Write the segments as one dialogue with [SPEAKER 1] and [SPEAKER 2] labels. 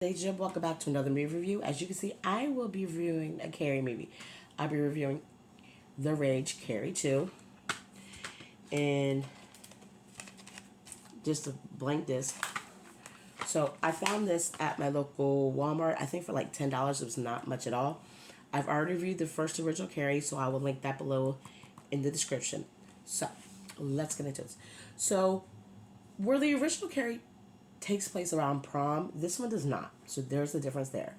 [SPEAKER 1] Ladies and gentlemen, welcome back to another movie review. As you can see, I will be reviewing a Carrie movie. I'll be reviewing The Rage, Carrie 2, and just a blank disc. So I found this at my local Walmart, I think for like $10. It was not much at all. I've already reviewed the first original Carrie, so I will link that below in the description. So let's get into this. So, where the original Carrie takes place around prom, this one does not. So there's a difference there.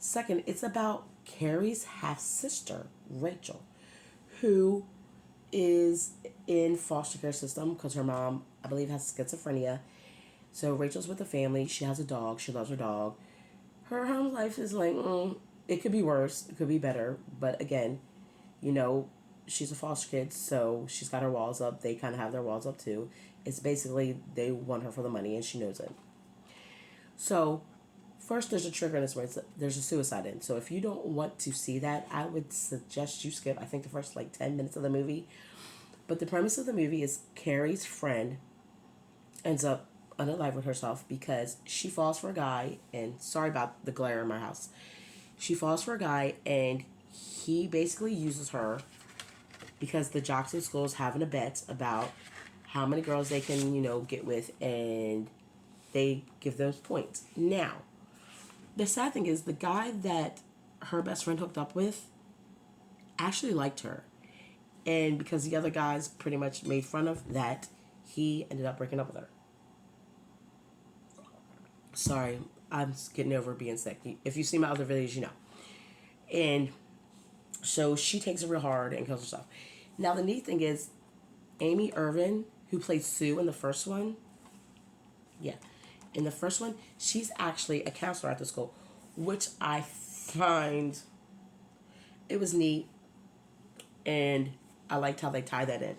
[SPEAKER 1] Second, it's about Carrie's half sister, Rachel, who is in foster care system because her mom, I believe, has schizophrenia. So Rachel's with the family. She has a dog. She loves her dog. Her home life is like, it could be worse. It could be better. But again, you know, she's a foster kid, so she's got her walls up. They kind of have their walls up too. It's basically they want her for the money, and she knows it. So, first there's a trigger in this where there's a suicide in. So if you don't want to see that, I would suggest you skip, I think, the first like 10 minutes of the movie. But the premise of the movie is Carrie's friend ends up unalive with herself because she falls for a guy, and sorry about the glare in my house. She falls for a guy, and he basically uses her because the jocks in school is having a bet about how many girls they can, get with, and they give those points. Now, the sad thing is the guy that her best friend hooked up with actually liked her. And because the other guys pretty much made fun of that, he ended up breaking up with her. Sorry, I'm getting over being sick. If you see my other videos, you know. And so she takes it real hard and kills herself. Now, the neat thing is, Amy Irvin, who played Sue in the first one, yeah, in the first one, she's actually a counselor at the school, which I find it was neat, and I liked how they tied that in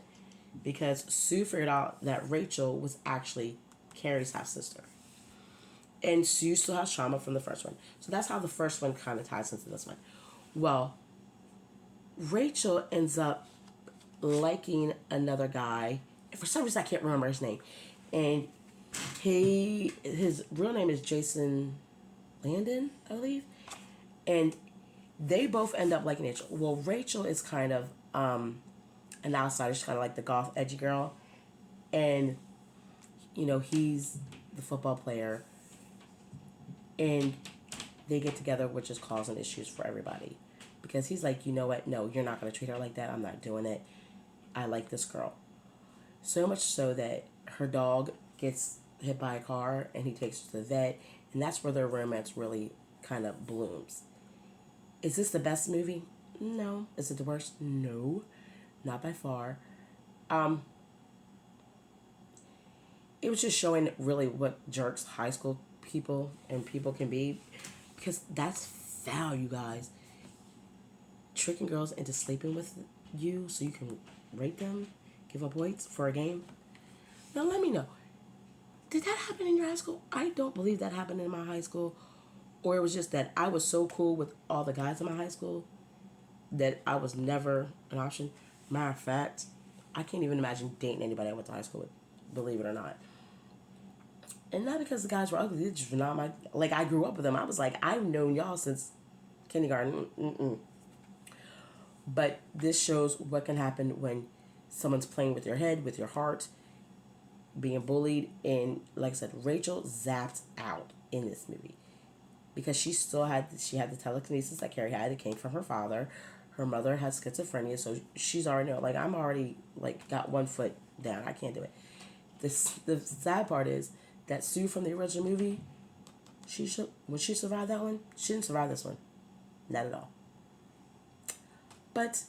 [SPEAKER 1] because Sue figured out that Rachel was actually Carrie's half sister, and Sue still has trauma from the first one, so that's how the first one kind of ties into this one. Well, Rachel ends up liking another guy. For some reason, I can't remember his name, and his real name is Jason Landon, I believe, and they both end up liking Rachel. Well, Rachel is kind of an outsider. She's kind of like the goth edgy girl, and he's the football player, and they get together, which is causing issues for everybody because he's like, you know what? No, you're not going to treat her like that. I'm not doing it. I like this girl. So much so that her dog gets hit by a car and he takes her to the vet, and that's where their romance really kind of blooms. Is this the best movie? No. Is it the worst? No. Not by far. It was just showing really what jerks high school people and people can be because that's foul, you guys. Tricking girls into sleeping with you so you can rate them, give up weights for a game. Now let me know. Did that happen in your high school? I don't believe that happened in my high school. Or it was just that I was so cool with all the guys in my high school that I was never an option. Matter of fact, I can't even imagine dating anybody I went to high school with, believe it or not. And not because the guys were ugly, it's just not my, like, I grew up with them. I was like, I've known y'all since kindergarten. But this shows what can happen when someone's playing with your head, with your heart, being bullied. And like I said, Rachel zapped out in this movie because she had the telekinesis that Carrie had. It came from her father. Her mother has schizophrenia, so she's already like, I'm already like got one foot down. I can't do it. The sad part is that Sue from the original movie, when she survived that one, she didn't survive this one, not at all. But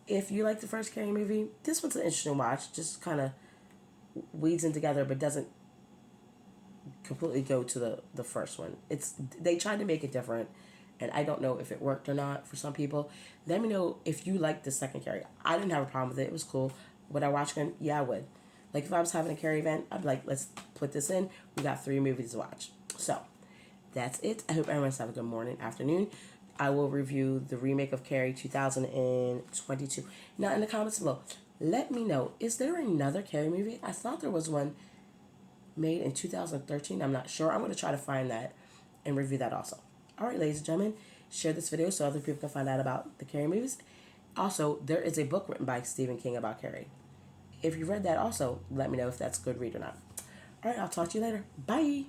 [SPEAKER 1] if you like the first Carrie movie, this one's an interesting watch. Just kind of weeds in together, but doesn't completely go to the first one. They tried to make it different, and I don't know if it worked or not for some people. Let me know if you like the second Carrie. I didn't have a problem with it. It was cool. Would I watch again? Yeah, I would. Like if I was having a Carrie event, I'd be like, let's put this in. We got 3 movies to watch. So that's it. I hope everyone's having a good morning, afternoon. I will review the remake of Carrie 2022. Now in the comments below, let me know, is there another Carrie movie? I thought there was one made in 2013. I'm not sure. I'm going to try to find that and review that also. All right, ladies and gentlemen, share this video so other people can find out about the Carrie movies. Also, there is a book written by Stephen King about Carrie. If you read that also, let me know if that's a good read or not. All right, I'll talk to you later. Bye.